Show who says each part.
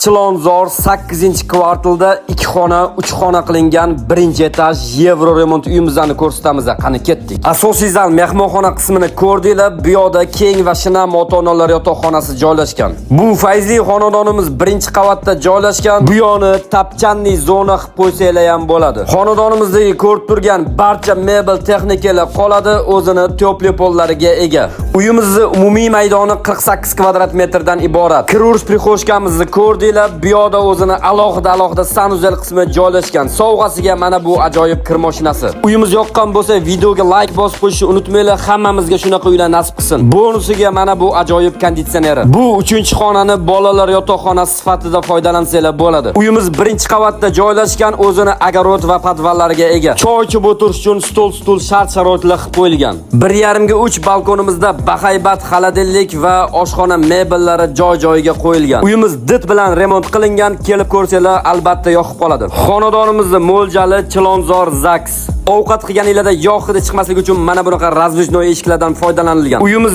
Speaker 1: Chilonzor 8-kvartalda 2 xona, 3 xona qilingan 1-etaj Yevro remont uyimizni ko'rsatamiz. Qani ketdik. Asosiy zal mehmonxona qismini ko'rdinglar. Bu yoqda keng va shinam ota-onalar yotoqxonasi joylashgan. Bu fayzli xonadonimiz 1-qavatda joylashgan. Bu yoni tapchanli zona qilib qo'ysanglar ham bo'ladi. Xonadonimizdagi ko'rib turgan barcha mebel texnikalar qoladi, o'zini topli pollariga ega. Uyimizning umumiy maydoni 48 kvadrat metrdan iborat. Kirush prixoshkamizni ko'rdinglar. Bu yoqda o'zini alohida sanuzel qismi joylashgan. Sovg'asiga mana bu ajoyib kir mashinasi. Uyimiz yoqqan bo'lsa, videoga like bosib qo'yishni unutmanglar. Hammamizga shunaqa uylar nasib qilsin. Bonusiga mana bu ajoyib konditsioneri. Bu 3-xonani bolalar yotoqxonasi sifatida foydalansanglar bo'ladi. Uyimiz 1-qavatda joylashgan, o'zini agorod va podvallariga ega. Choy ichib o'tirish uchun stol shart-sharoitlar qilib qo'yilgan. 1,5 ga 3 balkonimizda bahaybat xaladellik va oshxona mebellari joy-joyiga qo'yilgan. Uyimiz dit bilan remont qilingan, kelib ko'rsanglar albatta yoqib qoladi. Xonadonimizning mo'ljali Chilonzor Zaks. Ovqat qilganinglarda yog' hidi chiqmasligi uchun mana bunaqa razvojnoy eshiklardan foydalanilgan. Uyimiz